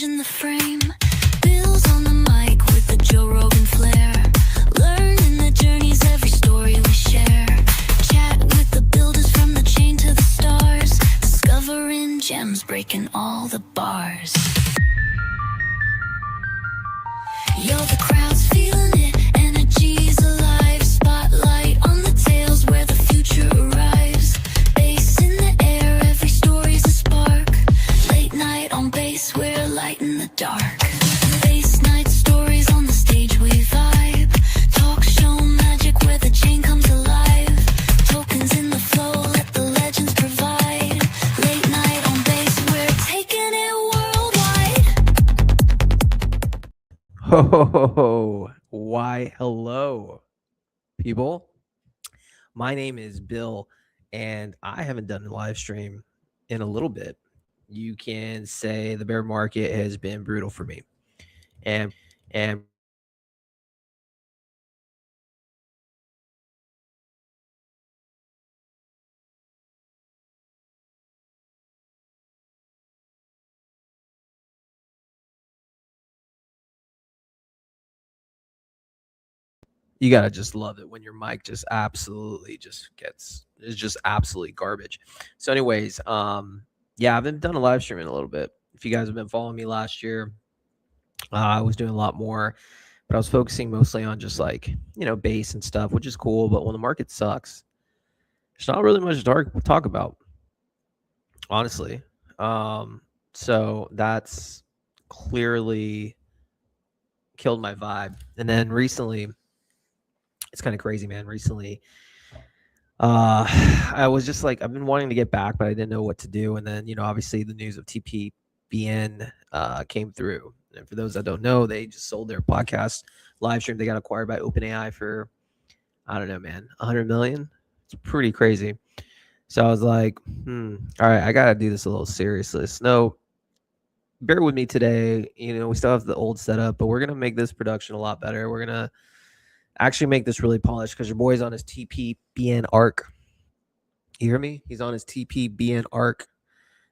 changing the frame. Bill's on the mic with the Joe Rogan flair. Learning the journeys, every story we share. Chat with the builders from the chain to the stars. Discovering gems, breaking all the bars. Yo, the crowd's feeling it, energy's alive. Spotlight on the tales where the future arrives. Bass in the air, every story's a spark. Late night on bass, we're lighting the dark. Bass night stories on the stage, we vibe. Talk show magic where the chain comes alive. Tokens in the flow, let the legends provide. Late night on bass, we're taking it worldwide. Oh, why, hello, people. My name is Bill, and I haven't done a live stream in a little bit. You can say the bear market has been brutal for me. And you gotta just love it when your mic just absolutely just gets is just absolutely garbage. So, anyways, yeah, I haven't done a live stream in a little bit. If you guys have been following me last year, I was doing a lot more, but I was focusing mostly on just like base and stuff, which is cool. But when the market sucks, there's not really much to talk about, honestly. So that's clearly killed my vibe. And then recently, it's kind of crazy, man. Recently, I was just like, I've been wanting to get back, but I didn't know what to do. And then, obviously the news of TPBN came through. And for those that don't know, they just sold their podcast live stream. They got acquired by OpenAI for, I don't know, man, 100 million. It's pretty crazy. So I was like, all right, I got to do this a little seriously. No, bear with me today. We still have the old setup, but we're going to make this production a lot better. We're going to actually make this really polished because your boy's on his TPBN arc. You hear me? He's on his TPBN arc.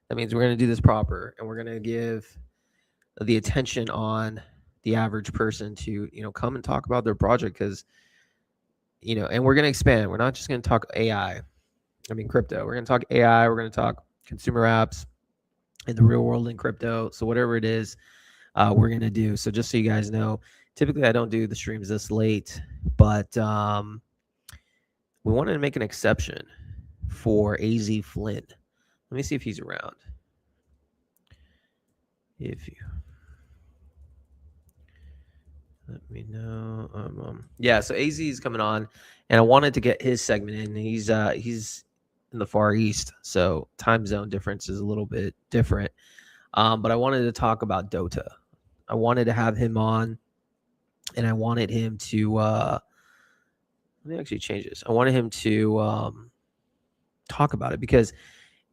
That means we're going to do this proper, and we're going to give the attention on the average person to, come and talk about their project because, and we're going to expand. We're not just going to talk AI. I mean, crypto. We're going to talk AI. We're going to talk consumer apps in the real world in crypto. So whatever it is, we're going to do. So just so you guys know, typically I don't do the streams this late, but we wanted to make an exception for AZ Flynn. Let me see if he's around. If you let me know. Yeah, so AZ is coming on, and I wanted to get his segment in. He's in the Far East, so time zone difference is a little bit different. But I wanted to talk about Dota. I wanted to have him on, and I wanted him to let me actually change this. I wanted him to talk about it because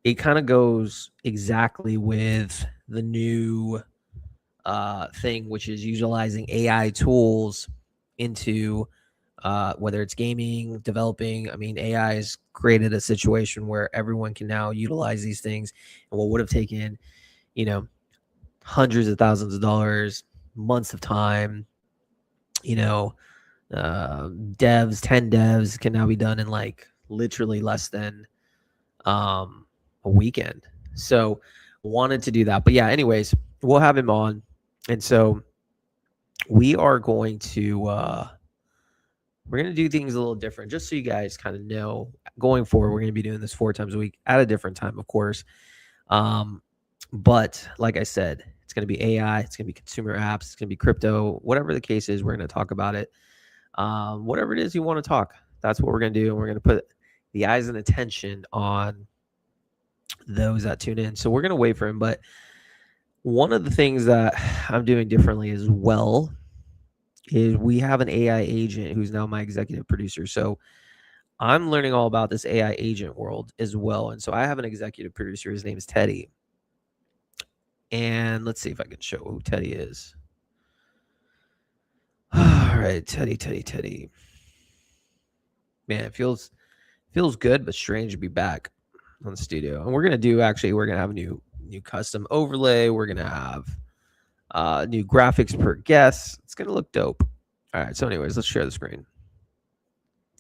it kind of goes exactly with the new thing, which is utilizing AI tools into whether it's gaming, developing. I mean, AI has created a situation where everyone can now utilize these things, and what would have taken, hundreds of thousands of dollars, months of time, devs, 10 devs can now be done in like literally less than a weekend. So wanted to do that. But yeah, anyways, we'll have him on. And so we are going to do things a little different, just so you guys kind of know. Going forward, we're going to be doing this 4 times a week at a different time, of course. But like I said, it's going to be AI, it's going to be consumer apps, it's going to be crypto, whatever the case is, we're going to talk about it. Whatever it is you want to talk, that's what we're going to do. And we're going to put the eyes and attention on those that tune in. So we're going to wait for him. But one of the things that I'm doing differently as well is we have an AI agent who's now my executive producer. So I'm learning all about this AI agent world as well. And so I have an executive producer. His name is Teddy. And let's see if I can show who Teddy is. All right, Teddy. Man, it feels good, but strange to be back on the studio. And we're gonna have a new custom overlay. We're gonna have New graphics per guest. It's gonna look dope. All right. So, anyways, let's share the screen.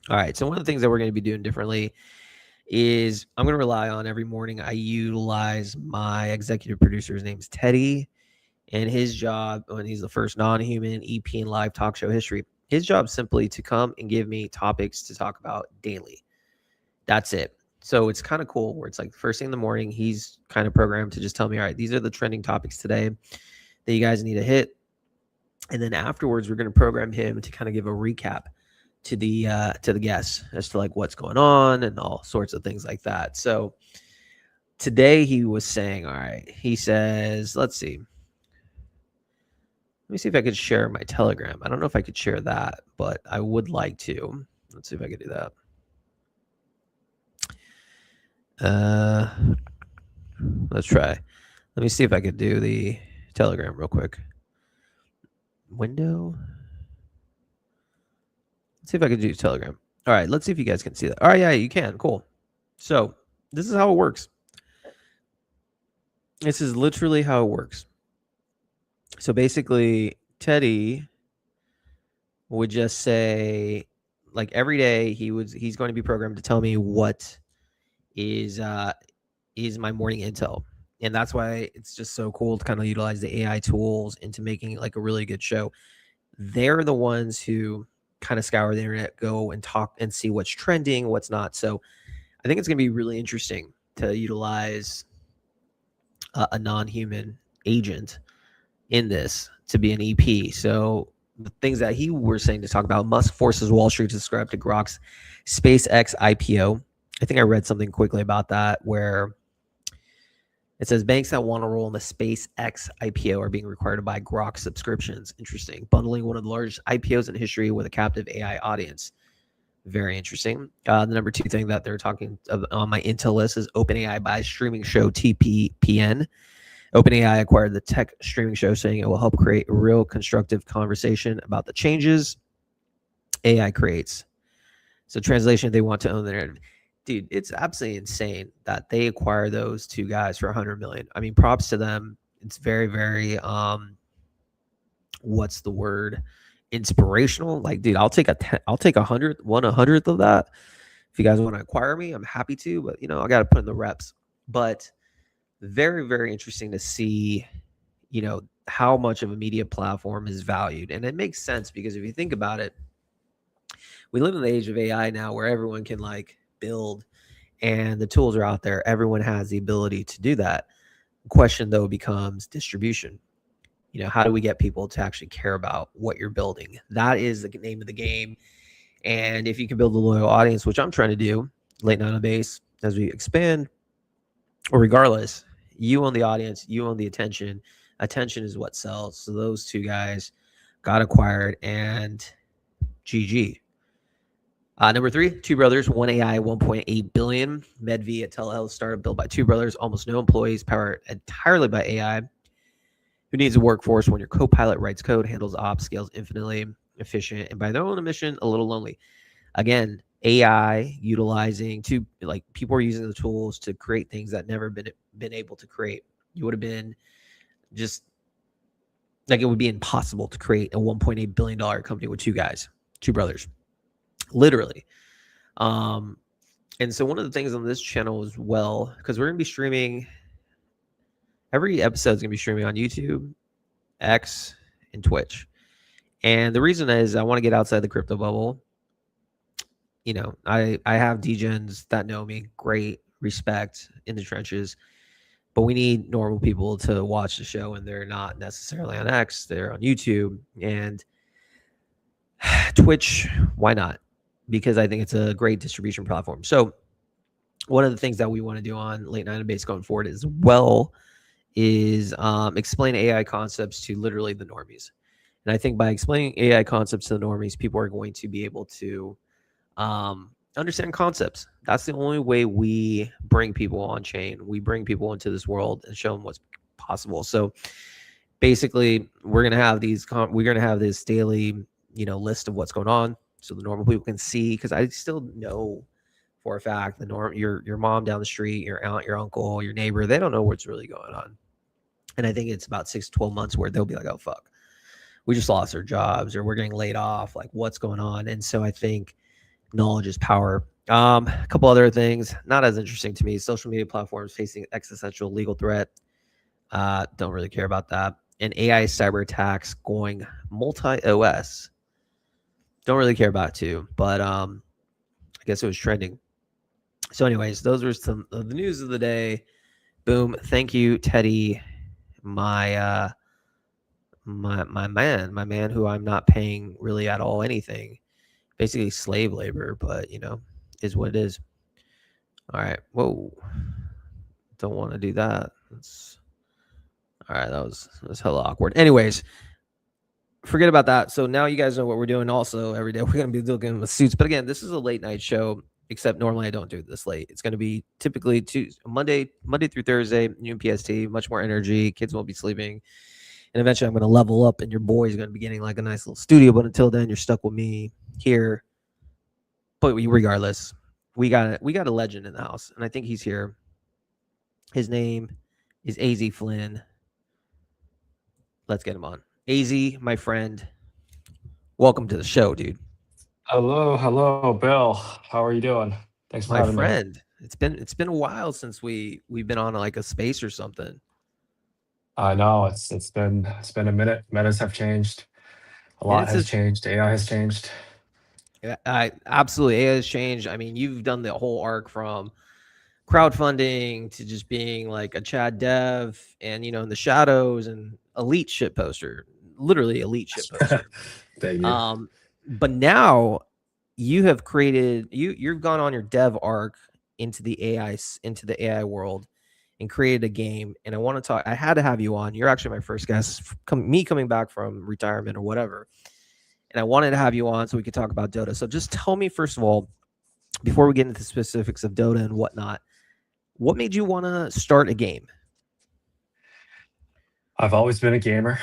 All right. So one of the things that we're going to be doing differently is I'm going to rely on every morning. I utilize my executive producer. His name's Teddy, and his job, when he's the first non-human EP in live talk show history, his job is simply to come and give me topics to talk about daily. That's it. So it's kind of cool where it's like first thing in the morning, he's kind of programmed to just tell me, all right, these are the trending topics today that you guys need to hit. And then afterwards, we're going to program him to kind of give a recap to the guests as to like what's going on and all sorts of things like that. So today he was saying, all right, he says, let's see. Let me see if I could share my Telegram. I don't know if I could share that, but I would like to. Let's see if I could do that. Let's try. Let me see if I could do the Telegram real quick. Window. Let's see if I can do Telegram. All right, let's see if you guys can see that. All right, yeah, you can. Cool. So this is how it works. This is literally how it works. So basically, Teddy would just say, like every day, he's going to be programmed to tell me what is my morning intel. And that's why it's just so cool to kind of utilize the AI tools into making it like a really good show. They're the ones who kind of scour the internet, go and talk and see what's trending, what's not. So I think it's going to be really interesting to utilize a non-human agent in this to be an EP. So the things that he were saying to talk about: Musk forces Wall Street to subscribe to Grok's SpaceX IPO. I think I read something quickly about that where it says banks that want to roll in the SpaceX IPO are being required to buy Grok subscriptions. Interesting. Bundling one of the largest IPOs in history with a captive AI audience. Very interesting. The number two thing that they're talking on my intel list is OpenAI buys streaming show TPPN. OpenAI acquired the tech streaming show, saying it will help create a real constructive conversation about the changes AI creates. So translation, they want to own the narrative. Dude, it's absolutely insane that they acquire those two guys for $100 million. I mean, props to them. It's very, very what's the word? Inspirational. Like, dude, I'll take a 100th of that. If you guys want to acquire me, I'm happy to, but I got to put in the reps. But very, very interesting to see, how much of a media platform is valued. And it makes sense because if you think about it, we live in the age of AI now where everyone can like build and the tools are out there. Everyone has the ability to do that. The question though becomes distribution. How do we get people to actually care about what you're building? That is the name of the game. And if you can build a loyal audience, which I'm trying to do, Late Night on Base, as we expand, or regardless, you own the audience, you own the attention. Attention is what sells. So those two guys got acquired, and GG. Number three, two brothers, one AI, 1.8 billion. MedV, a telehealth startup built by two brothers, almost no employees, powered entirely by AI. Who needs a workforce when your co-pilot writes code, handles ops, scales infinitely efficient, and by their own admission, a little lonely. Again, AI utilizing people are using the tools to create things that never been able to create. You would have been just like, it would be impossible to create a $1.8 billion company with two brothers, literally. And so one of the things on this channel as well, because we're going to be streaming, every episode is going to be streaming on YouTube, X, and Twitch. And the reason is I want to get outside the crypto bubble. I have degens that know me, great respect in the trenches, but we need normal people to watch the show, and they're not necessarily on X, they're on YouTube and Twitch. Why not? Because I think it's a great distribution platform. So one of the things that we want to do on Late Night on Base going forward as well is explain AI concepts to literally the normies. And I think by explaining AI concepts to the normies, people are going to be able to understand concepts. That's the only way we bring people on chain. We bring people into this world and show them what's possible. So basically, we're gonna have this daily, list of what's going on, so the normal people can see. Because I still know for a fact your mom down the street, your aunt, your uncle, your neighbor, they don't know what's really going on. And I think it's about 6 to 12 months where they'll be like, oh, fuck, we just lost our jobs or we're getting laid off. Like, what's going on? And so I think knowledge is power. A couple other things, not as interesting to me. Social media platforms facing existential legal threat. Don't really care about that. And AI cyber attacks going multi OS. Don't really care about it too. But I guess it was trending. So, anyways, those were some of the news of the day. Boom. Thank you, Teddy, my my man who I'm not paying really at all anything. Basically slave labor, but is what it is. All right. Whoa. Don't want to do that. That's all right. That was hella awkward. Anyways, forget about that. So now you guys know what we're doing. Also, every day we're gonna be looking with suits. But again, this is a late night show. Except normally I don't do this late. It's going to be typically Monday through Thursday, noon PST. Much more energy. Kids won't be sleeping, and eventually I'm going to level up, and your boy's going to be getting like a nice little studio. But until then, you're stuck with me here. But regardless, we got a legend in the house, and I think he's here. His name is Az Flynn. Let's get him on. Az, my friend, welcome to the show, dude. Hello, Bill. How are you doing? Thanks for My having me. friend, it's been a while since we've been on like a space or something. I know it's been a minute. Metas have changed. A And lot it's has just changed. AI has changed. I absolutely AI has changed. I mean, you've done the whole arc from crowdfunding to just being like a Chad dev and in the shadows and elite shit poster, literally elite shit poster. Thank you. But now you have created you've gone on your dev arc into the AI world and created a game. And I want to talk. I had to have you on. You're actually my first guest. Me coming back from retirement or whatever, and I wanted to have you on so we could talk about Dota. So just tell me first of all, before we get into the specifics of Dota and whatnot, what made you want to start a game? I've always been a gamer.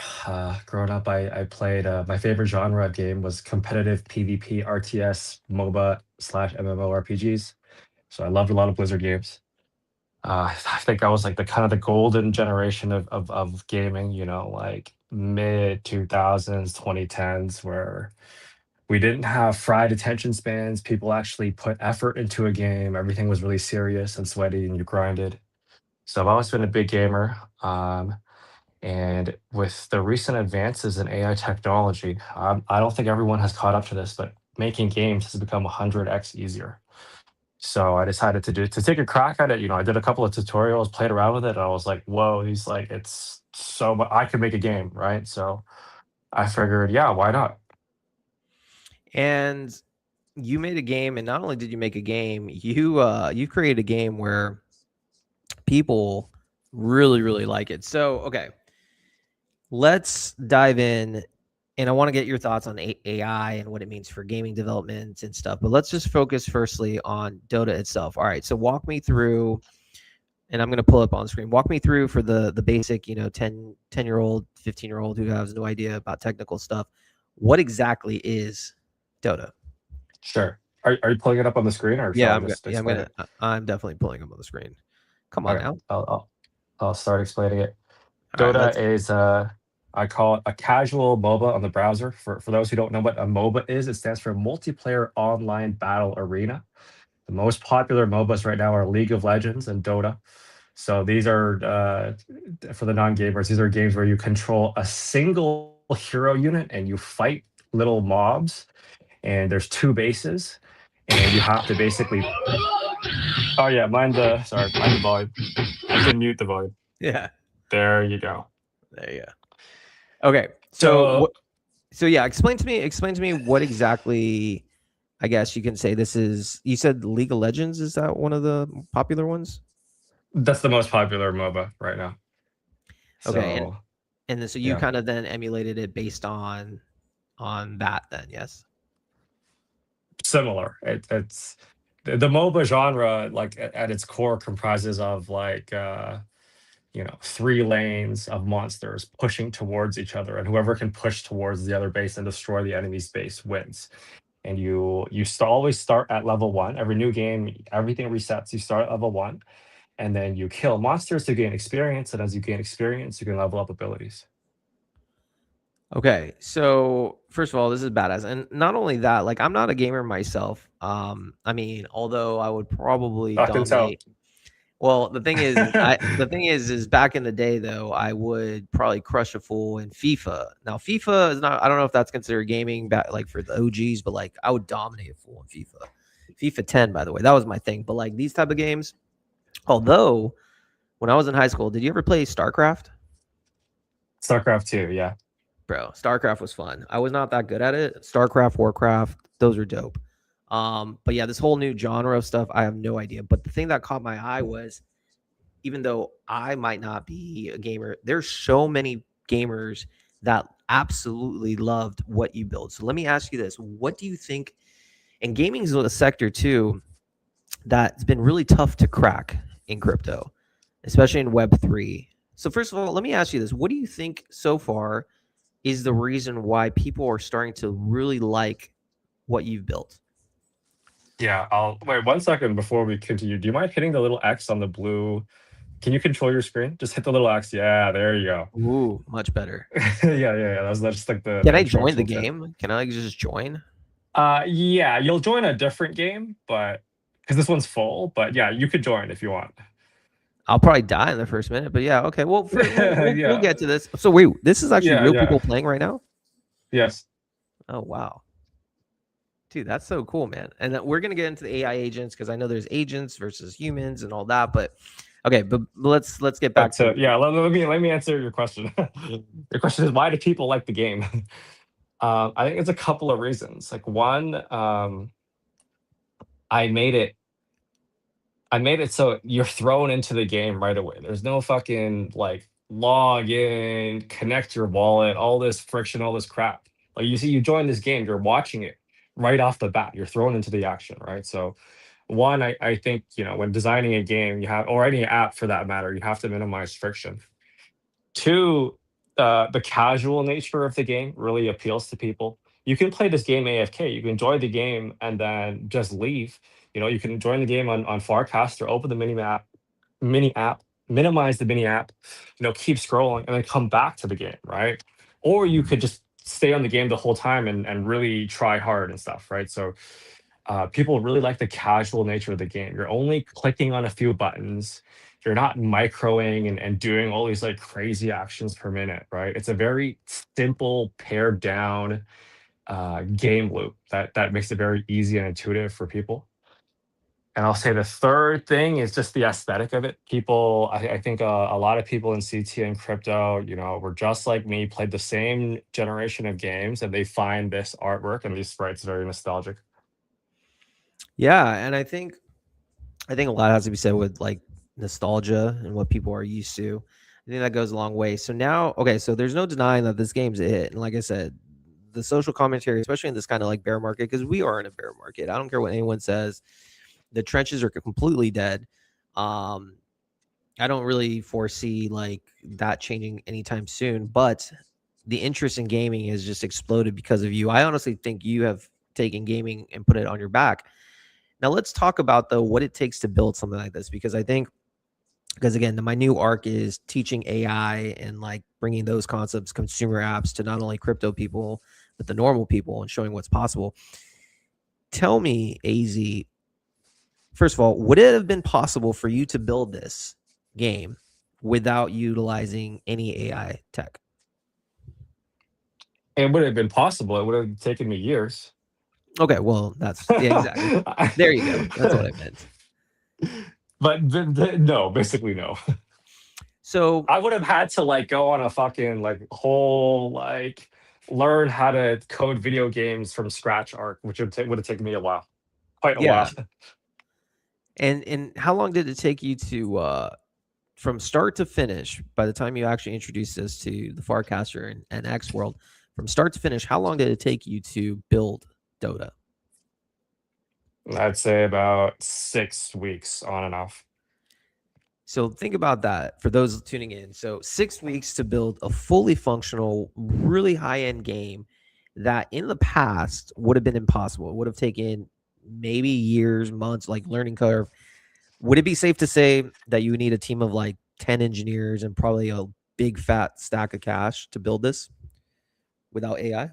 Growing up, I played. My favorite genre of game was competitive PvP, RTS, MOBA slash MMORPGs. So I loved a lot of Blizzard games. I think I was like the kind of the golden generation of gaming, like mid 2000s, 2010s, where we didn't have fried attention spans. People actually put effort into a game. Everything was really serious and sweaty, and you grinded. So I've always been a big gamer. And with the recent advances in AI technology, I don't think everyone has caught up to this, but making games has become 100x easier. So I decided to take a crack at it. I did a couple of tutorials, played around with it, and I was like, "Whoa, it's so much. I could make a game, right?" So I figured, yeah, why not? And you made a game, and not only did you make a game, you created a game where people really, really like it. So, okay, let's dive in, and I want to get your thoughts on AI and what it means for gaming development and stuff. But let's just focus firstly on Dota itself. All right, so walk me through, and I'm going to pull up on the screen. Walk me through for the basic, 10-year-old, 15-year-old who has no idea about technical stuff. What exactly is Dota? Sure. Are you pulling it up on the screen, or Yeah, shall I just explain it? I'm definitely pulling them on the screen. Come on Okay, now. I'll start explaining it. All right, Dota is I call it a casual MOBA on the browser. For those who don't know what a MOBA is, it stands for Multiplayer Online Battle Arena. The most popular MOBAs right now are League of Legends and Dota. So these are for the non-gamers. These are games where you control a single hero unit and you fight little mobs. And there's two bases, and you have to basically. Oh yeah, mind the volume. I can mute the volume. Yeah, There you go. there you go. Okay, so yeah, explain to me what exactly. I guess you can say this is. You said League of Legends. Is that one of the popular ones? That's the most popular MOBA right now. Okay, So and then, so you yeah, kind of then emulated it based on that. Then yes. similar. It's the MOBA genre, like at its core, comprises of like 3 lanes of monsters pushing towards each other, and whoever can push towards the other base and destroy the enemy's base wins. And you always start at level 1. Every new game, everything resets. You start at level 1, and then you kill monsters to gain experience, and as you gain experience, you can level up abilities. Okay, so first of all, this is badass, and not only that, like I'm not a gamer myself. I mean, although I would probably I can tell. dominate. Well, the thing is back in the day though, I would probably crush a fool in FIFA. Now, FIFA is not. I don't know if that's considered gaming back like for the OGs, but like I would dominate a fool in FIFA. FIFA 10, by the way, that was my thing. But like these type of games, although when I was in high school, did you ever play StarCraft? StarCraft 2, yeah. Bro, StarCraft was fun. I was not that good at it. StarCraft, Warcraft, those are dope. But yeah, this whole new genre of stuff, I have no idea. But the thing that caught my eye was, even though I might not be a gamer, there's so many gamers that absolutely loved what you build. So let me ask you this: what do you think? And gaming is a sector too that's been really tough to crack in crypto, especially in Web3. So first of all, let me ask you this: what do you think so far is the reason why people are starting to really like what you've built? Yeah, I'll wait 1 second before we continue. Do you mind hitting the little X on the blue? Can you control your screen? Just hit the little X. Yeah, there you go. Ooh, much better. Yeah. That's just like Can the I intro join the tooltip. game? Can I like just join? Yeah, you'll join a different game, but because this one's full, but yeah, you could join if you want. I'll probably die in the first minute, but yeah, okay. Well, we'll Yeah, get to this. So wait, this is actually real yeah. people playing right now? Yes. Oh wow, dude, that's so cool, man. And we're gonna get into the AI agents because I know there's agents versus humans and all that. But okay, but let's get back But to yeah, let me answer your question. Your question is, why do people like the game? I think it's a couple of reasons. Like one, I made it so you're thrown into the game right away. There's no fucking like log in, connect your wallet, all this friction, all this crap. Like you see, you join this game, you're watching it right off the bat. You're thrown into the action, right? So one, I think, when designing a game, you have, or any app for that matter, you have to minimize friction. Two, the casual nature of the game really appeals to people. You can play this game AFK. You can enjoy the game and then just leave. You can join the game on Farcaster, open the mini app, minimize the mini app, keep scrolling, and then come back to the game, right? Or you could just stay on the game the whole time and really try hard and stuff, right? So people really like the casual nature of the game. You're only clicking on a few buttons. You're not microing and doing all these like crazy actions per minute, right? It's a very simple, pared down game loop that makes it very easy and intuitive for people. And I'll say the third thing is just the aesthetic of it. People, I think a lot of people in CT and crypto, were just like me, played the same generation of games, and they find this artwork and these sprites very nostalgic. yeah, and I think a lot has to be said with like nostalgia and what people are used to. I think that goes a long way. So now, okay, so there's no denying that this game's a hit, and like I said, the social commentary, especially in this kind of like bear market, because we are in a bear market. I don't care what anyone says. The trenches are completely dead. Um, I don't really foresee like that changing anytime soon, but the interest in gaming has just exploded because of you. I honestly think you have taken gaming and put it on your back. Now let's talk about though what it takes to build something like this, because I think, because again, my new arc is teaching AI and like bringing those concepts, consumer apps, to not only crypto people but the normal people, and showing what's possible. Tell me, AZ, first of all, would it have been possible for you to build this game without utilizing any AI tech? It would have been possible. It would have taken me years. Okay, well, that's yeah, exactly. There you go. That's what I meant. But no, basically no. So I would have had to like go on a fucking like whole like learn how to code video games from scratch arc, which would have taken me a while, quite a yeah, while. and how long did it take you to from start to finish? By the time you actually introduced this to the Farcaster and X World, from start to finish, how long did it take you to build Dota? I'd say about 6 weeks on and off. So think about that for those tuning in. So 6 weeks to build a fully functional, really high end game that in the past would have been impossible. It would have taken maybe years, months, like learning curve. Would it be safe to say that you need a team of like 10 engineers and probably a big fat stack of cash to build this without AI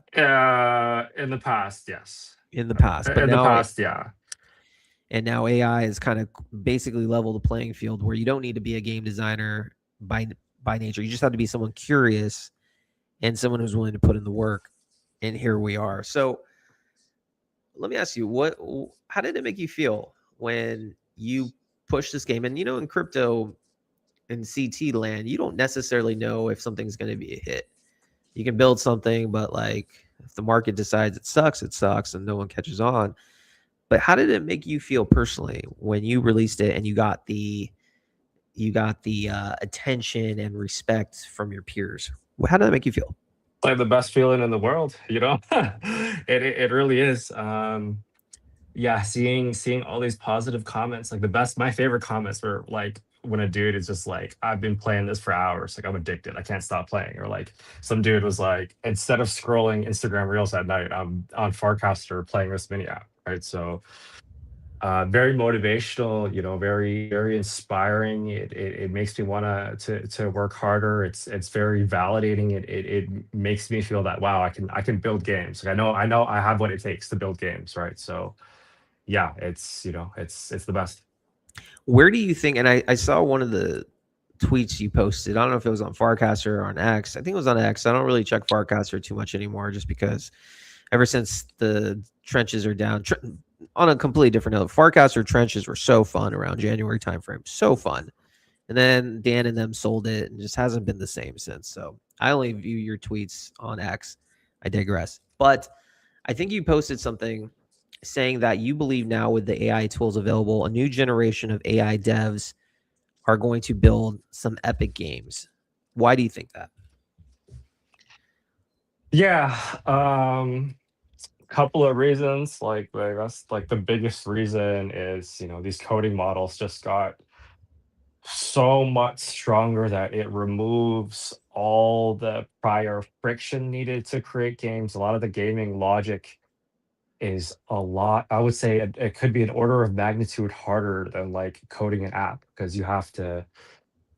In the past, yes. in the past? But In the now past, yeah. and now AI is kind of basically level the playing field where you don't need to be a game designer by nature. You just have to be someone curious and someone who's willing to put in the work. And here we are. So let me ask you, how did it make you feel when you pushed this game? And in crypto and CT land, you don't necessarily know if something's going to be a hit. You can build something, but like if the market decides it sucks and no one catches on. But how did it make you feel personally when you released it and you got the attention and respect from your peers? How did that make you feel? Like the best feeling in the world, it really is. Yeah, seeing all these positive comments, like my favorite comments were like when a dude is just like, I've been playing this for hours, like I'm addicted, I can't stop playing. Or like some dude was like, instead of scrolling Instagram reels at night, I'm on Farcaster playing this mini app, right? So very motivational, very very inspiring. It makes me want to work harder. It's very validating. It makes me feel that, wow, I can build games. Like I know I have what it takes to build games, right? So yeah, it's the best. Where do you think? And I saw one of the tweets you posted. I don't know if it was on Farcaster or on X. I think it was on X. I don't really check Farcaster too much anymore, just because ever since the trenches are down. On a completely different note, Farcaster trenches were so fun around January timeframe, so fun. And then Dan and them sold it, and just hasn't been the same since. So I only view your tweets on X. I digress. But I think you posted something saying that you believe now with the AI tools available, a new generation of AI devs are going to build some epic games. Why do you think that? Yeah, couple of reasons. Like that's like the biggest reason is these coding models just got so much stronger that it removes all the prior friction needed to create games. A lot of the gaming logic is a lot. I would say it could be an order of magnitude harder than like coding an app, because you have to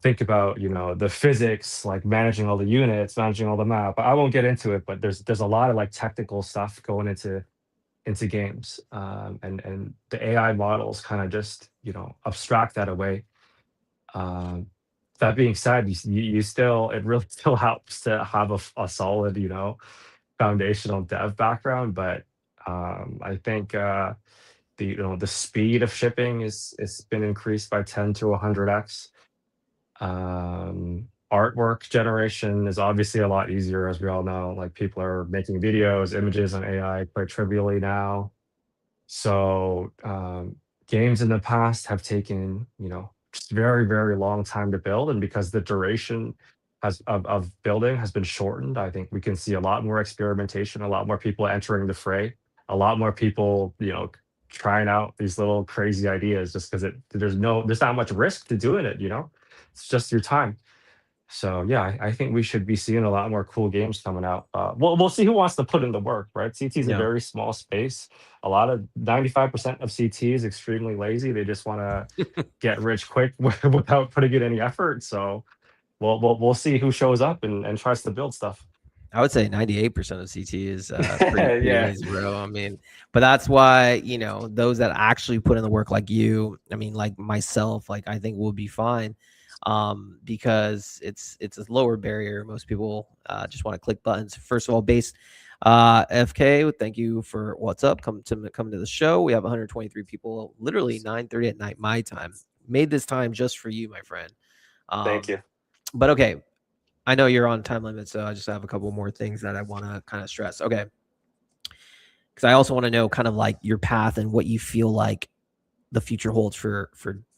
think about the physics, like managing all the units, managing all the map. I won't get into it, but there's a lot of like technical stuff going into games, and the AI models kind of just abstract that away. That being said, you still it really still helps to have a solid foundational dev background, but I think the speed of shipping is been increased by 10 to 100x. Artwork generation is obviously a lot easier, as we all know. Like people are making videos, images on AI quite trivially now. So games in the past have taken just very very long time to build, and because the duration of building has been shortened, I think we can see a lot more experimentation, a lot more people entering the fray, a lot more people trying out these little crazy ideas, just because there's not much risk to doing it. It's just your time. So yeah, I think we should be seeing a lot more cool games coming out. We'll see who wants to put in the work, right? CT is a Yeah. very small space. A lot of 95% of CT is extremely lazy. They just want to get rich quick without putting in any effort. So we'll see who shows up and tries to build stuff. I would say 98% of CT is pretty Yeah. lazy, bro. I mean, but that's why, those that actually put in the work like you, I mean, like myself, like I think will be fine, because it's a lower barrier. Most people just want to click buttons. First of all, FK, thank you for what's up. Coming to the show. We have 123 people, literally 9:30 at night, my time. Made this time just for you, my friend. Thank you. But okay, I know you're on time limit, so I just have a couple more things that I want to kind of stress. Okay. Because I also want to know kind of like your path and what you feel like the future holds for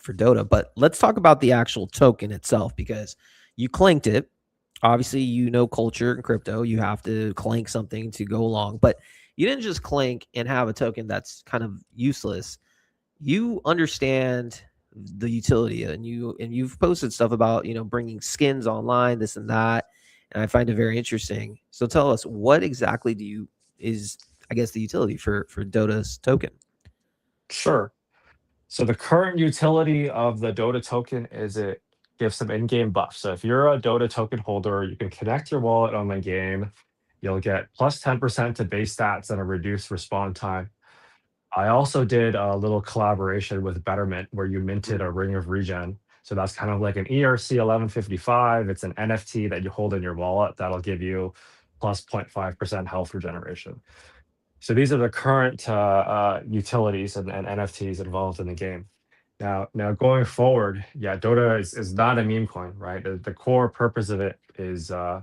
Dota. But let's talk about the actual token itself, because you clanked it. Obviously, culture and crypto. You have to clank something to go along. But you didn't just clank and have a token that's kind of useless. You understand the utility, and you've posted stuff about bringing skins online, this and that, and I find it very interesting. So tell us, what exactly is I guess the utility for Dota's token? Sure. So the current utility of the Dota token is it gives some in-game buffs. So if you're a Dota token holder, you can connect your wallet on the game. You'll get plus 10% to base stats and a reduced respawn time. I also did a little collaboration with Betterment where you minted a Ring of Regen. So that's kind of like an ERC 1155. It's an NFT that you hold in your wallet that'll give you plus 0.5% health regeneration. So these are the current utilities and NFTs involved in the game. Now going forward, yeah, Dota is not a meme coin, right? The core purpose of it is to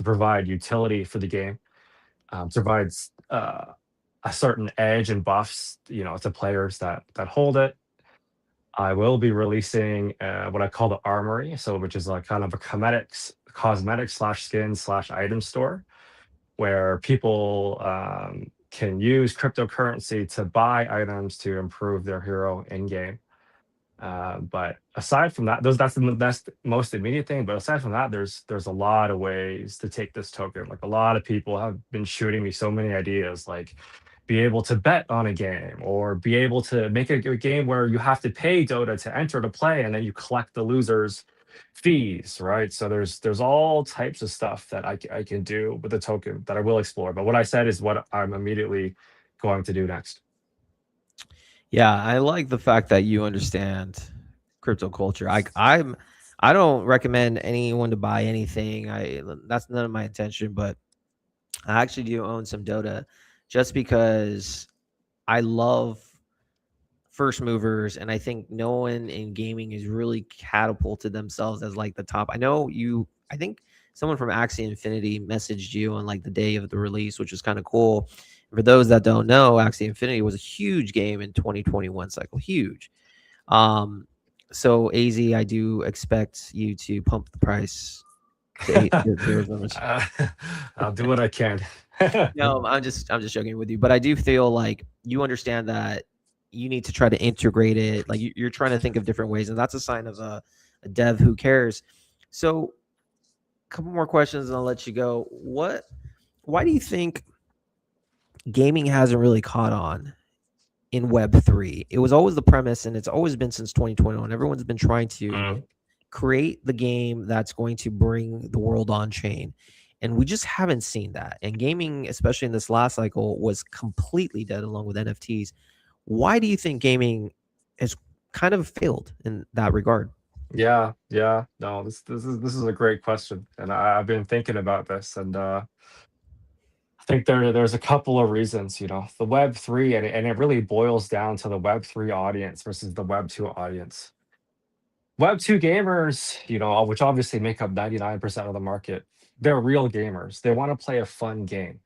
provide utility for the game, provides a certain edge and buffs, to players that hold it. I will be releasing what I call the Armory, so which is like kind of a cosmetic slash skin slash item store where people can use cryptocurrency to buy items to improve their hero in game. But aside from that, that's the most immediate thing. But aside from that, there's a lot of ways to take this token. Like a lot of people have been shooting me so many ideas, like be able to bet on a game or be able to make a game where you have to pay Dota to enter to play and then you collect the losers fees, right? So there's all types of stuff that I can do with the token that I will explore. But what I said is what I'm immediately going to do next. Yeah, I like the fact that you understand crypto culture. I don't recommend anyone to buy anything. That's none of my intention, but I actually do own some Dota just because I love first movers, and I think no one in gaming has really catapulted themselves as like the top. I think someone from Axie Infinity messaged you on like the day of the release, which was kind of cool. For those that don't know, Axie Infinity was a huge game in 2021 cycle, huge. So AZ, I do expect you to pump the price to eight numbers. I'll do what I can. No, I'm just joking with you, but I do feel like you understand that you need to try to integrate it. Like you're trying to think of different ways, and that's a sign of a dev who cares. So, a couple more questions, and I'll let you go. Why do you think gaming hasn't really caught on in Web3? It was always the premise, and it's always been since 2021. Everyone's been trying to create the game that's going to bring the world on chain. And we just haven't seen that. And gaming, especially in this last cycle, was completely dead along with NFTs. Why do you think gaming has kind of failed in that regard? Yeah, no, this is a great question, and I've been thinking about this, and I think there's a couple of reasons. The Web3, and it really boils down to the Web3 audience versus the Web2 audience. Web2 gamers, which obviously make up 99% of the market, they're real gamers. They want to play a fun game.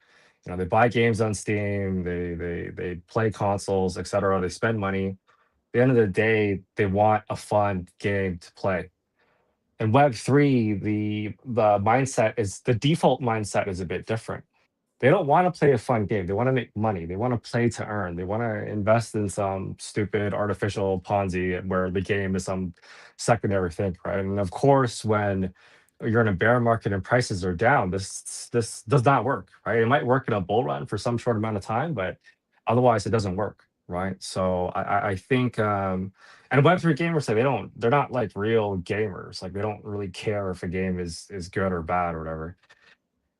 They buy games on Steam, they play consoles, etc. They spend money. At the end of the day, they want a fun game to play. In Web3, the default mindset is a bit different. They don't want to play a fun game. They want to make money. They want to play to earn. They want to invest in some stupid artificial Ponzi where the game is some secondary thing, right? And of course, when you're in a bear market and prices are down, this does not work, right? It might work in a bull run for some short amount of time, but otherwise it doesn't work, right? So I think and Web3 gamers say they're not like real gamers. Like they don't really care if a game is good or bad or whatever.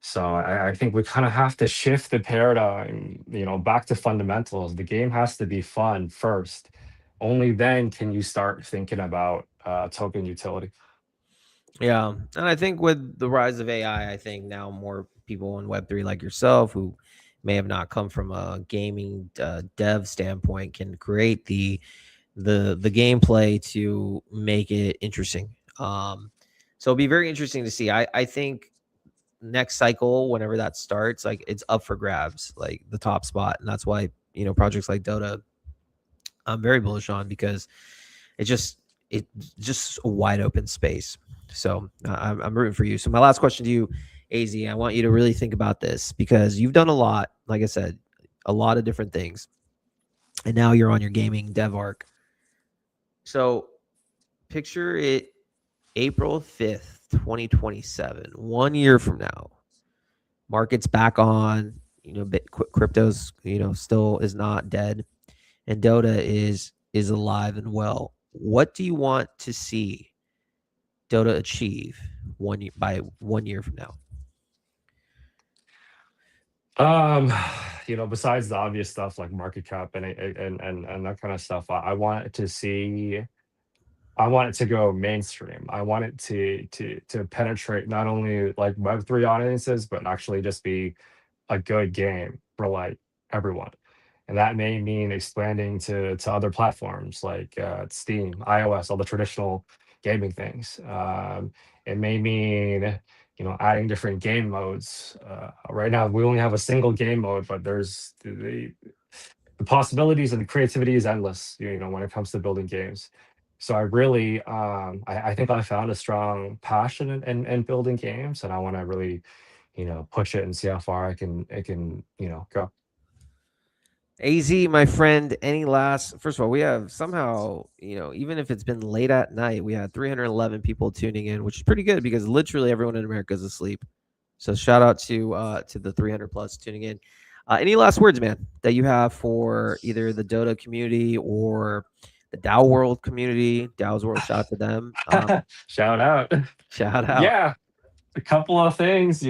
So I think we kind of have to shift the paradigm, back to fundamentals. The game has to be fun first. Only then can you start thinking about token utility. Yeah, and I think with the rise of AI, I think now more people in Web3 like yourself who may have not come from a gaming dev standpoint can create the gameplay to make it interesting. So it'll be very interesting to see. I think next cycle, whenever that starts, like it's up for grabs, like the top spot, and that's why projects like Dota I'm very bullish on, because it's just a wide open space. So I'm rooting for you. So my last question to you, AZ, I want you to really think about this because you've done a lot, like I said, a lot of different things, and now you're on your gaming dev arc. So picture it, April 5th, 2027, 1 year from now, market's back on, crypto's, still is not dead, and Dota is is alive and well. What do you want to see Dota achieve by 1 year from now? Um, besides the obvious stuff like market cap and that kind of stuff, I want it to see. I want it to go mainstream. I want it to penetrate not only like Web3 audiences, but actually just be a good game for like everyone. And that may mean expanding to other platforms like Steam, iOS, all the traditional gaming things. It may mean adding different game modes. Right now, we only have a single game mode, but there's the possibilities and the creativity is endless. When it comes to building games. So I really, I think I found a strong passion in building games, and I want to really push it and see how far it can go. AZ, my friend, any last? First of all, we have somehow, even if it's been late at night, we had 311 people tuning in, which is pretty good because literally everyone in America is asleep. So shout out to the 300 plus tuning in. Any last words, man, that you have for either the Dota community or the DAO World community? DAO's World, shout out to them. Shout out. Shout out. Yeah, a couple of things,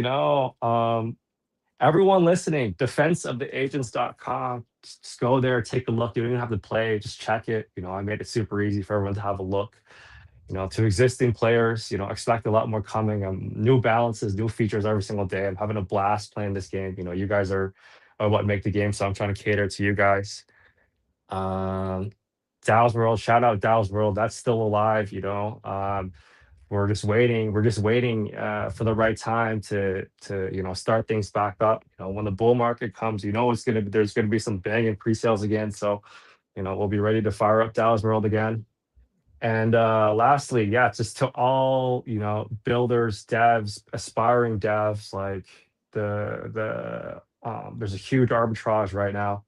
everyone listening, defenseoftheagents.com. Just go there, take a look. You don't even have to play, just check it. I made it super easy for everyone to have a look. To existing players, expect a lot more coming. New balances, new features every single day. I'm having a blast playing this game. You guys are what make the game, so I'm trying to cater to you guys. DAO's World, shout out DAO's World. That's still alive. We're just waiting. We're just waiting for the right time to start things back up. When the bull market comes, there's gonna be some banging pre-sales again. So, we'll be ready to fire up DAO's World again. And lastly, yeah, just to all builders, devs, aspiring devs, like there's a huge arbitrage right now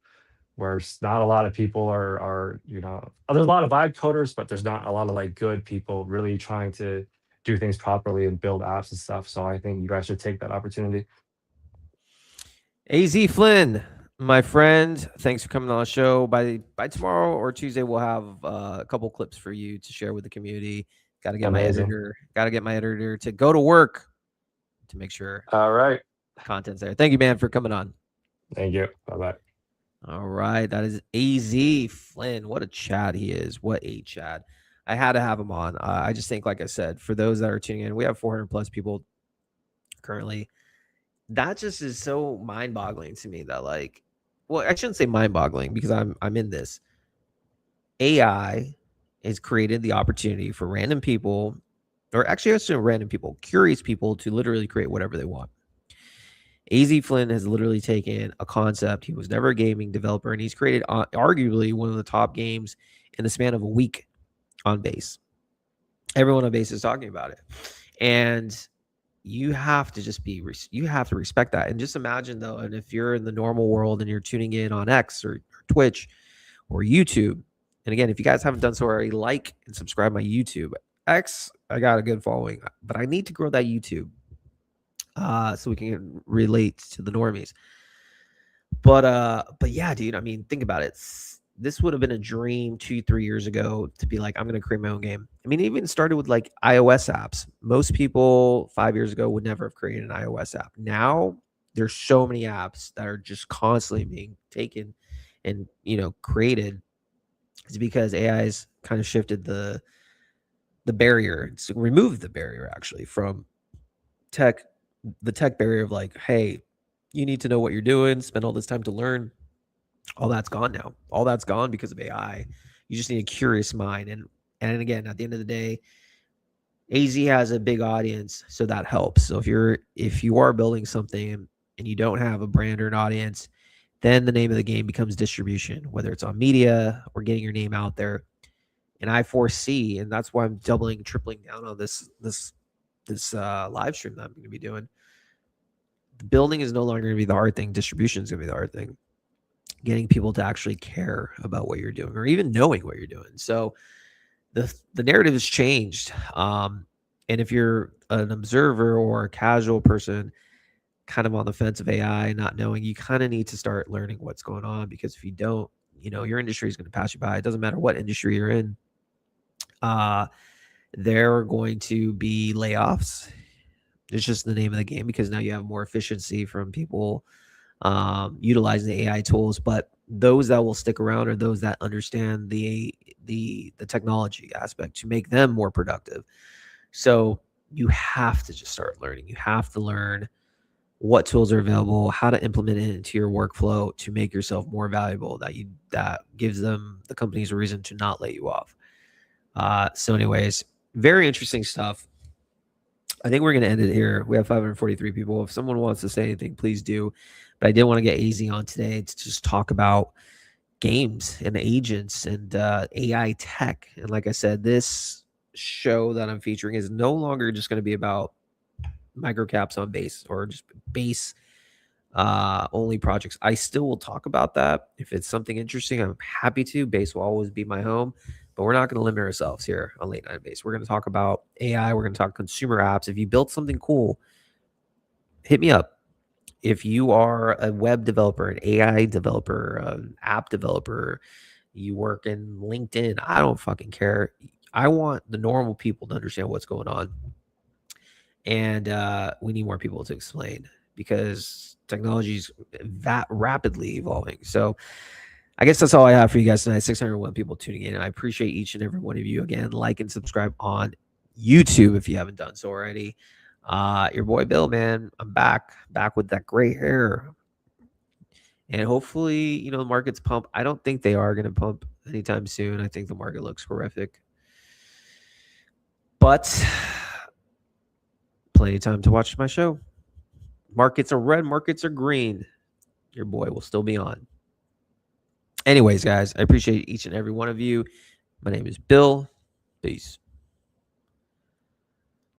where not a lot of people are there's a lot of vibe coders, but there's not a lot of like good people really trying to do things properly and build apps and stuff. So I think you guys should take that opportunity. AZ Flynn, my friend, thanks for coming on the show. By tomorrow or Tuesday, we'll have a couple clips for you to share with the community. Got to get Amazing. my editor to go to work to make sure All right. content's there. Thank you, man, for coming on. Thank you. Bye-bye. All right, that is AZ Flynn. What a chat he is. What a chat. I had to have him on. I just think, like I said, for those that are tuning in, we have 400 plus people currently. That just is so mind-boggling to me that, like, well, I shouldn't say mind-boggling because I'm in this. AI has created the opportunity for random people, or actually, I shouldn't random people, curious people to literally create whatever they want. AZ Flynn has literally taken a concept. He was never a gaming developer, and he's created arguably one of the top games in the span of a week on base. Everyone on base is talking about it. And you have to just you have to respect that. And just imagine though, and if you're in the normal world and you're tuning in on X or Twitch or YouTube, and again, if you guys haven't done so already, like and subscribe my YouTube. X, I got a good following, but I need to grow that YouTube. So we can relate to the normies. But yeah, dude, I mean, think about it. This would have been a dream 2-3 years ago to be like, I'm going to create my own game. I mean, it even started with like iOS apps. Most people 5 years ago would never have created an iOS app. Now there's so many apps that are just constantly being taken and, created. It's because AI has kind of shifted the barrier. It's removed the barrier actually from the tech barrier of like, hey, you need to know what you're doing, spend all this time to learn. All that's gone now. All that's gone because of AI. You just need a curious mind. And again, at the end of the day, AZ has a big audience, so that helps. So if you are building something and you don't have a brand or an audience, then the name of the game becomes distribution, whether it's on media or getting your name out there. And I foresee, and that's why I'm doubling, tripling down on this live stream that I'm going to be doing. The building is no longer going to be the hard thing. Distribution is going to be the hard thing. Getting people to actually care about what you're doing or even knowing what you're doing. So the narrative has changed. And if you're an observer or a casual person kind of on the fence of AI, not knowing, you kind of need to start learning what's going on, because if you don't, your industry is going to pass you by. It doesn't matter what industry you're in. There are going to be layoffs. It's just the name of the game, because now you have more efficiency from people utilizing the AI tools. But those that will stick around are those that understand the technology aspect to make them more productive. So you have to just start learning. You have to learn what tools are available, how to implement it into your workflow to make yourself more valuable, that gives them, the companies, a reason to not lay you off. So anyways, very interesting stuff. I think we're going to end it here. We have 543 people. If someone wants to say anything, please do. But I did want to get AZ on today to just talk about games and agents and AI tech. And like I said, this show that I'm featuring is no longer just going to be about microcaps on base or just base only projects. I still will talk about that. If it's something interesting, I'm happy to. Base will always be my home, but we're not going to limit ourselves here on Late Night Base. We're going to talk about AI. We're going to talk consumer apps. If you built something cool, hit me up. If you are a web developer, an AI developer, an app developer, you work in LinkedIn, I don't fucking care. I want the normal people to understand what's going on. And we need more people to explain, because technology is that rapidly evolving. So I guess that's all I have for you guys tonight. 601 people tuning in. I appreciate each and every one of you. Again, like and subscribe on YouTube if you haven't done so already. Your boy Bill, man, I'm back with that gray hair. And hopefully, the markets pump. I don't think they are going to pump anytime soon. I think the market looks horrific. But plenty of time to watch my show. Markets are red, markets are green. Your boy will still be on. Anyways, guys, I appreciate each and every one of you. My name is Bill. Peace.